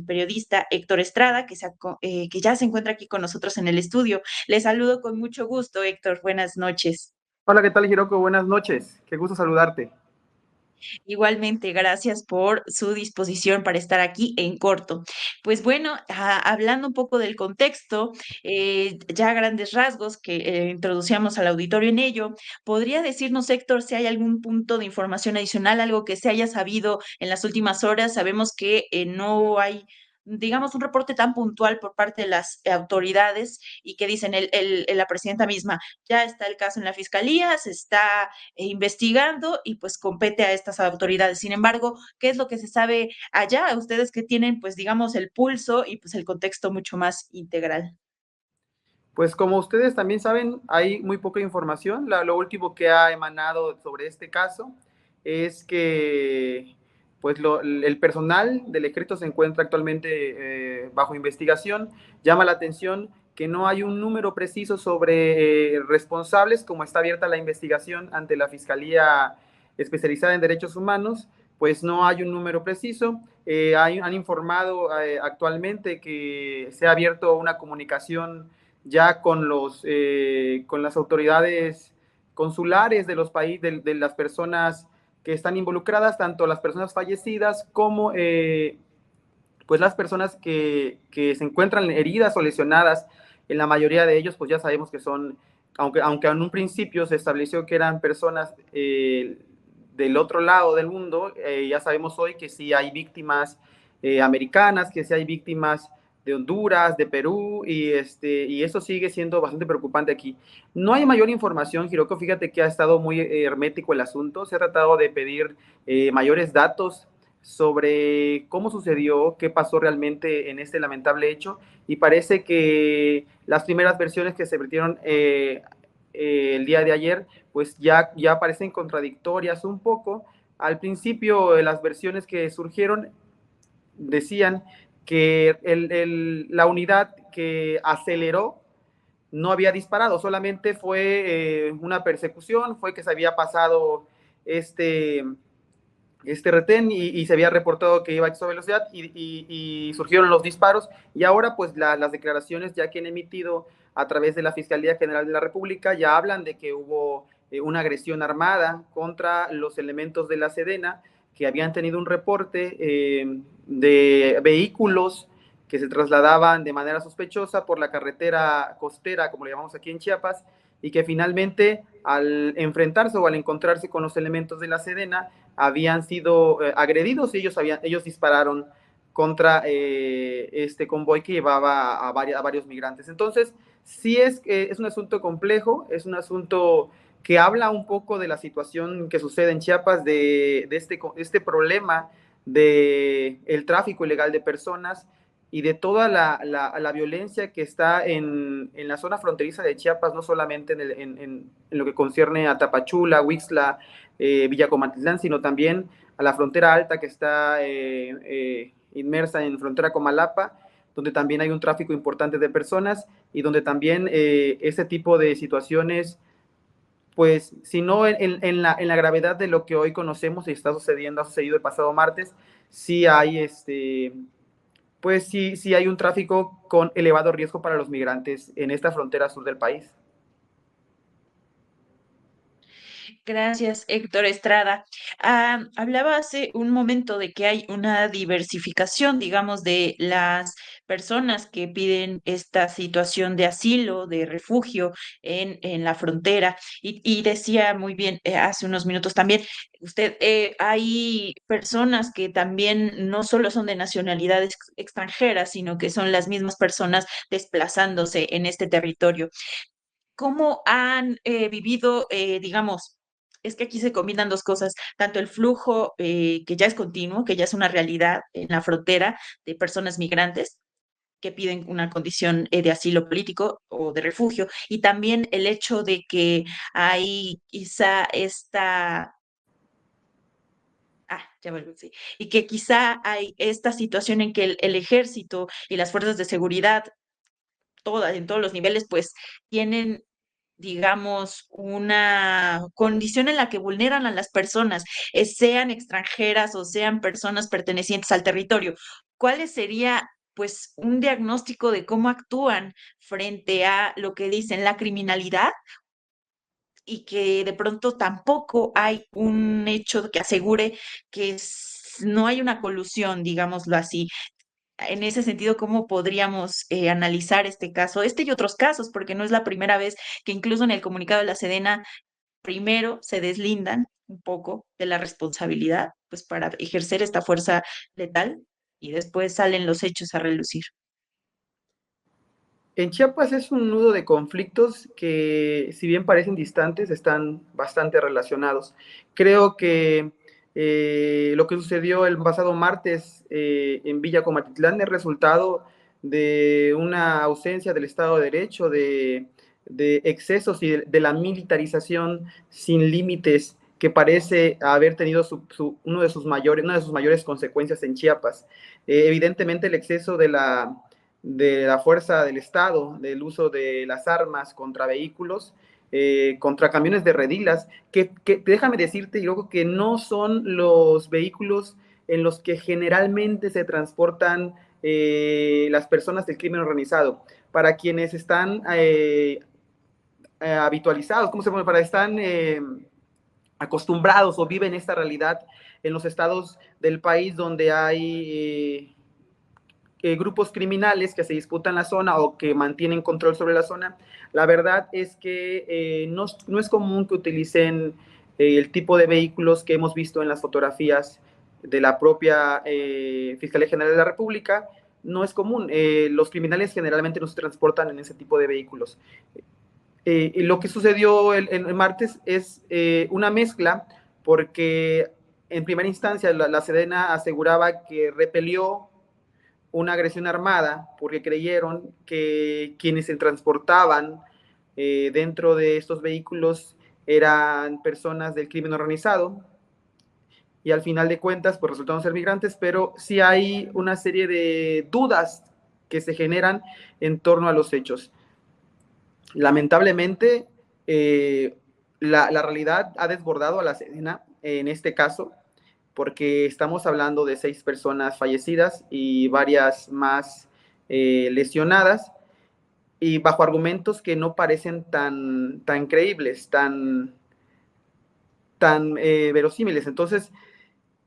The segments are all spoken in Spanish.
periodista Héctor Estrada, que ya se encuentra aquí con nosotros en el estudio. Le saludo con mucho gusto, Héctor. Buenas noches. Hola, ¿qué tal, Hiroko? Buenas noches. Qué gusto saludarte. Igualmente, gracias por su disposición para estar aquí en corto. Pues bueno, hablando un poco del contexto, ya a grandes rasgos que introducíamos al auditorio en ello, ¿podría decirnos, Héctor, si hay algún punto de información adicional, algo que se haya sabido en las últimas horas? Sabemos que no hay, digamos, un reporte tan puntual por parte de las autoridades y que dicen la presidenta misma, ya está el caso en la fiscalía, se está investigando y pues compete a estas autoridades. Sin embargo, ¿qué es lo que se sabe allá? Ustedes que tienen pues digamos el pulso y pues el contexto mucho más integral. Pues como ustedes también saben, hay muy poca información. Lo último que ha emanado sobre este caso es que pues el personal del ejército se encuentra actualmente bajo investigación. Llama la atención que no hay un número preciso sobre responsables, como está abierta la investigación ante la Fiscalía Especializada en Derechos Humanos, pues no hay un número preciso. Han informado actualmente que se ha abierto una comunicación ya con las autoridades consulares de los países, de las personas que están involucradas, tanto las personas fallecidas como pues las personas que se encuentran heridas o lesionadas. En la mayoría de ellos, pues ya sabemos que son, aunque en un principio se estableció que eran personas del otro lado del mundo, ya sabemos hoy que sí hay víctimas americanas, que sí hay víctimas de Honduras, de Perú, y eso sigue siendo bastante preocupante aquí. No hay mayor información, Hiroko, fíjate que ha estado muy hermético el asunto, se ha tratado de pedir mayores datos sobre cómo sucedió, qué pasó realmente en este lamentable hecho, y parece que las primeras versiones que se vertieron el día de ayer, pues ya parecen contradictorias un poco. Al principio, las versiones que surgieron decían que la unidad que aceleró no había disparado, solamente fue una persecución, fue que se había pasado este retén y se había reportado que iba a exceso de velocidad y surgieron los disparos, y ahora pues las declaraciones ya que han emitido a través de la Fiscalía General de la República ya hablan de que hubo una agresión armada contra los elementos de la Sedena, que habían tenido un reporte de vehículos que se trasladaban de manera sospechosa por la carretera costera, como le llamamos aquí en Chiapas, y que finalmente al enfrentarse o al encontrarse con los elementos de la Sedena habían sido agredidos y ellos dispararon contra este convoy que llevaba a varios migrantes. Entonces, sí es un asunto complejo, es un asunto que habla un poco de la situación que sucede en Chiapas, de este problema del el tráfico ilegal de personas y de toda la violencia que está en la zona fronteriza de Chiapas, no solamente en lo que concierne a Tapachula, Huixla, Villacomantitlán, sino también a la frontera alta que está inmersa en frontera con Malapa, donde también hay un tráfico importante de personas y donde también este tipo de situaciones, pues, si no en la gravedad de lo que hoy conocemos y está sucediendo, ha sucedido el pasado martes, sí hay pues sí hay un tráfico con elevado riesgo para los migrantes en esta frontera sur del país. Gracias, Héctor Estrada. Hablaba hace un momento de que hay una diversificación, digamos, de las personas que piden esta situación de asilo, de refugio en la frontera. Y decía muy bien hace unos minutos también, usted, hay personas que también no solo son de nacionalidades extranjeras, sino que son las mismas personas desplazándose en este territorio. ¿Cómo han vivido, digamos, es que aquí se combinan dos cosas, tanto el flujo que ya es continuo, que ya es una realidad en la frontera de personas migrantes que piden una condición de asilo político o de refugio, y también el hecho de que hay quizá ya vuelvo, sí, y que quizá hay esta situación en que el ejército y las fuerzas de seguridad, todas, en todos los niveles, pues tienen digamos, una condición en la que vulneran a las personas, sean extranjeras o sean personas pertenecientes al territorio. ¿cuál sería pues un diagnóstico de cómo actúan frente a lo que dicen la criminalidad y que de pronto tampoco hay un hecho que asegure que no hay una colusión, digámoslo así? En ese sentido, ¿cómo podríamos analizar este caso, este y otros casos? Porque no es la primera vez que incluso en el comunicado de la Sedena primero se deslindan un poco de la responsabilidad, pues para ejercer esta fuerza letal y después salen los hechos a relucir. En Chiapas es un nudo de conflictos que, si bien parecen distantes, están bastante relacionados. Creo que lo que sucedió el pasado martes en Villa Comatitlán es resultado de una ausencia del Estado de Derecho, de excesos y de la militarización sin límites que parece haber tenido una de sus mayores consecuencias en Chiapas. Evidentemente el exceso de la fuerza del Estado, del uso de las armas contra vehículos, contra camiones de redilas, que déjame decirte, yo que no son los vehículos en los que generalmente se transportan las personas del crimen organizado. Para quienes están habitualizados, ¿cómo se llama? Para están acostumbrados o viven esta realidad en los estados del país donde hay grupos criminales que se disputan la zona o que mantienen control sobre la zona. La verdad es que no es común que utilicen el tipo de vehículos que hemos visto en las fotografías de la propia Fiscalía General de la República. No es común. Los criminales generalmente no se transportan en ese tipo de vehículos. Lo que sucedió el martes es una mezcla, porque en primera instancia la Sedena aseguraba que repelió una agresión armada porque creyeron que quienes se transportaban dentro de estos vehículos eran personas del crimen organizado, y al final de cuentas pues resultaron ser migrantes, pero sí hay una serie de dudas que se generan en torno a los hechos. Lamentablemente, la realidad ha desbordado a la Sedena en este caso, porque estamos hablando de 6 personas fallecidas y varias más lesionadas, y bajo argumentos que no parecen tan creíbles, tan verosímiles. Entonces,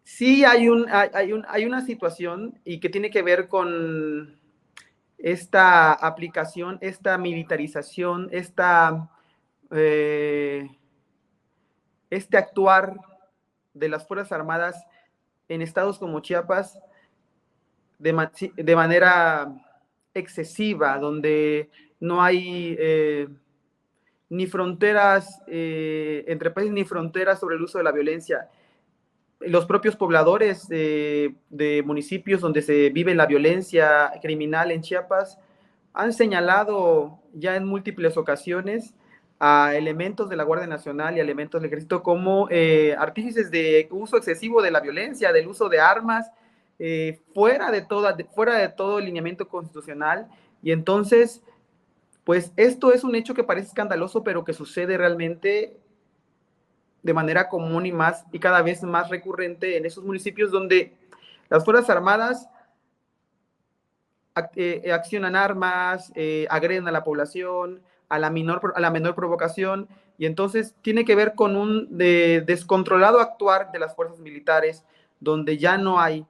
sí hay una situación y que tiene que ver con esta aplicación, esta militarización, eh, este actuar de las Fuerzas Armadas en estados como Chiapas de manera excesiva, donde no hay ni fronteras entre países, ni fronteras sobre el uso de la violencia. Los propios pobladores de municipios donde se vive la violencia criminal en Chiapas han señalado ya en múltiples ocasiones a elementos de la Guardia Nacional y a elementos del Ejército como artífices de uso excesivo de la violencia, del uso de armas, fuera de todo el lineamiento constitucional. Y entonces, pues esto es un hecho que parece escandaloso, pero que sucede realmente de manera común y cada vez más recurrente en esos municipios donde las Fuerzas Armadas accionan armas, agreden a la población, a la menor provocación, y entonces tiene que ver con un descontrolado actuar de las fuerzas militares, donde ya no hay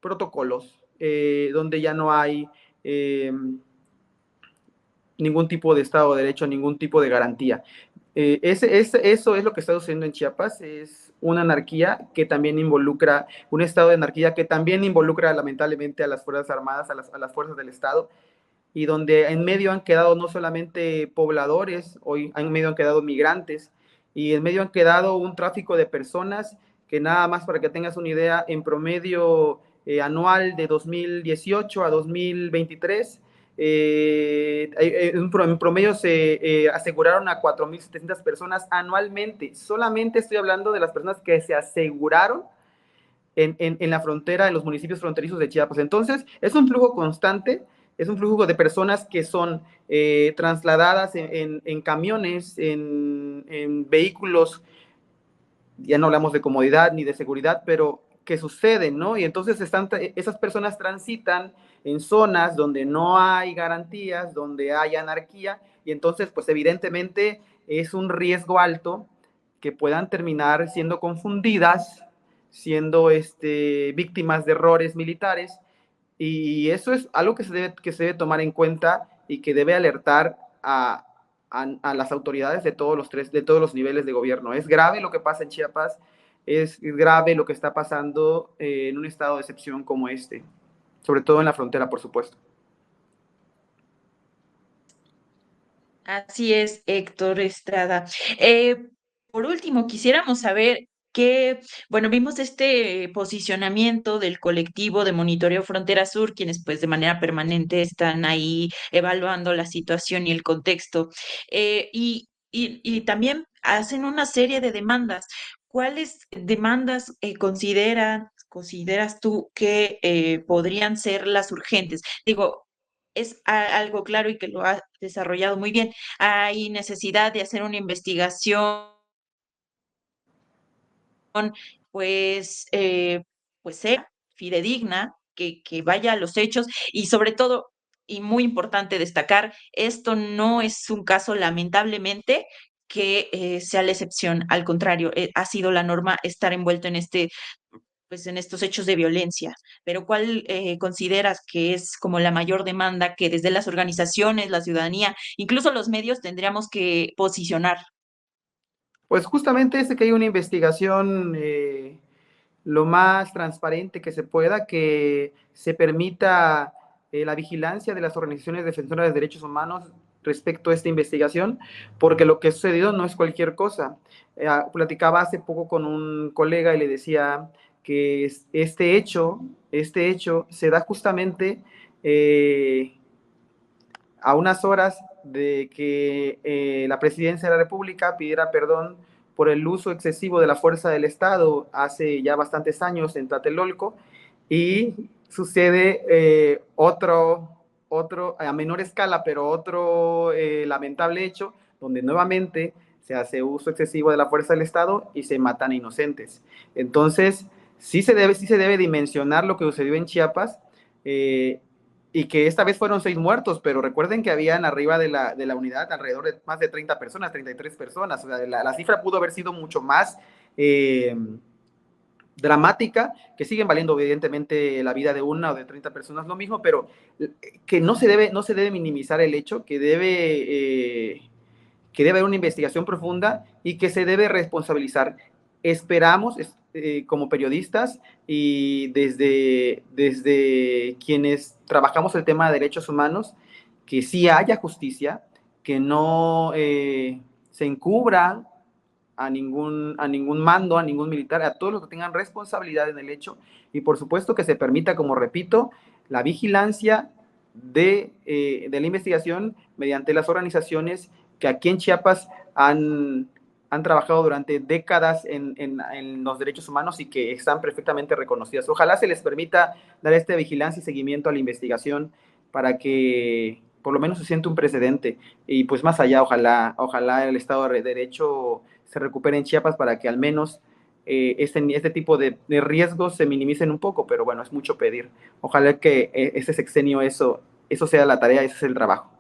protocolos, donde ya no hay ningún tipo de Estado de Derecho, ningún tipo de garantía. Eso es lo que está sucediendo en Chiapas, es una anarquía que también involucra, un estado de anarquía que también involucra lamentablemente a las Fuerzas Armadas, a las fuerzas del Estado, y donde en medio han quedado no solamente pobladores, hoy en medio han quedado migrantes, y en medio han quedado un tráfico de personas que, nada más para que tengas una idea, en promedio anual de 2018 a 2023, en promedio se aseguraron a 4.700 personas anualmente. Solamente estoy hablando de las personas que se aseguraron en la frontera, en los municipios fronterizos de Chiapas. Entonces, es un flujo constante, es un flujo de personas que son trasladadas en camiones, en vehículos, ya no hablamos de comodidad ni de seguridad, pero que suceden, ¿no? Y entonces esas personas transitan en zonas donde no hay garantías, donde hay anarquía, y entonces, pues evidentemente es un riesgo alto que puedan terminar siendo confundidas, siendo víctimas de errores militares, y eso es algo que se debe tomar en cuenta y que debe alertar a las autoridades de todos los niveles de gobierno. Es grave lo que pasa en Chiapas, es grave lo que está pasando en un estado de excepción como este, sobre todo en la frontera, por supuesto. Así es, Héctor Estrada. Eh, por último, quisiéramos saber qué, bueno, vimos este posicionamiento del colectivo de Monitoreo Frontera Sur, quienes pues de manera permanente están ahí evaluando la situación y el contexto, y también hacen una serie de demandas. ¿Cuáles demandas consideras tú que podrían ser las urgentes? Digo, es algo claro y que lo ha desarrollado muy bien. Hay necesidad de hacer una investigación, pues, pues sea fidedigna, que vaya a los hechos y sobre todo, y muy importante destacar, esto no es un caso, lamentablemente, que sea la excepción. Al contrario, ha sido la norma estar envuelto en pues en estos hechos de violencia. Pero ¿cuál consideras que es como la mayor demanda que desde las organizaciones, la ciudadanía, incluso los medios tendríamos que posicionar? Pues justamente que hay una investigación lo más transparente que se pueda, que se permita la vigilancia de las organizaciones defensoras de derechos humanos respecto a esta investigación, porque lo que ha sucedido no es cualquier cosa. Platicaba hace poco con un colega y le decía que este hecho se da justamente a unas horas de que la presidencia de la República pidiera perdón por el uso excesivo de la fuerza del Estado hace ya bastantes años en Tlatelolco, y sucede otro, a menor escala, pero otro lamentable hecho, donde nuevamente se hace uso excesivo de la fuerza del Estado y se matan inocentes. Entonces, sí se debe dimensionar lo que sucedió en Chiapas, eh, y que esta vez fueron 6 muertos, pero recuerden que habían arriba de la unidad alrededor de más de 30 personas, 33 personas. O sea, la cifra pudo haber sido mucho más dramática, que siguen valiendo evidentemente la vida de una o de 30 personas lo mismo, pero que no se debe minimizar el hecho, que debe haber una investigación profunda y que se debe responsabilizar. Esperamos, como periodistas y desde quienes trabajamos el tema de derechos humanos, que sí haya justicia, que no se encubra a ningún mando, a ningún militar, a todos los que tengan responsabilidad en el hecho, y por supuesto que se permita, como repito, la vigilancia de la investigación mediante las organizaciones que aquí en Chiapas han trabajado durante décadas en los derechos humanos y que están perfectamente reconocidas. Ojalá se les permita dar esta vigilancia y seguimiento a la investigación para que por lo menos se siente un precedente, y pues más allá, ojalá el Estado de Derecho se recupere en Chiapas para que al menos este tipo de riesgos se minimicen un poco, pero bueno, es mucho pedir. Ojalá que ese sexenio eso sea la tarea, ese es el trabajo.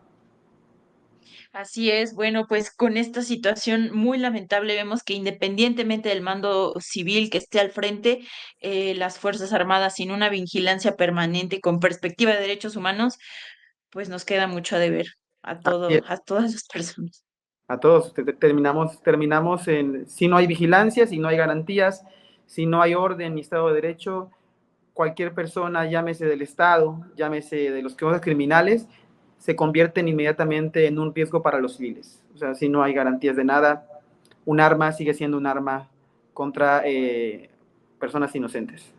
Así es, bueno, pues con esta situación muy lamentable vemos que independientemente del mando civil que esté al frente, las Fuerzas Armadas sin una vigilancia permanente y con perspectiva de derechos humanos, pues nos queda mucho a deber a todas las personas. A todos terminamos si no hay vigilancia, si no hay garantías, si no hay orden ni Estado de Derecho, cualquier persona, llámese del Estado, llámese de los cosas criminales, se convierten inmediatamente en un riesgo para los civiles. O sea, si no hay garantías de nada, un arma sigue siendo un arma contra personas inocentes.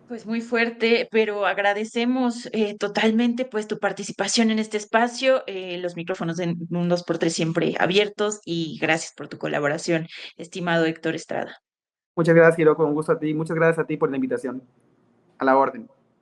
Pues muy fuerte, pero agradecemos totalmente pues tu participación en este espacio. Los micrófonos de un 2x3 siempre abiertos y gracias por tu colaboración, estimado Héctor Estrada. Muchas gracias, Hiro, con gusto a ti. Muchas gracias a ti por la invitación. A la orden.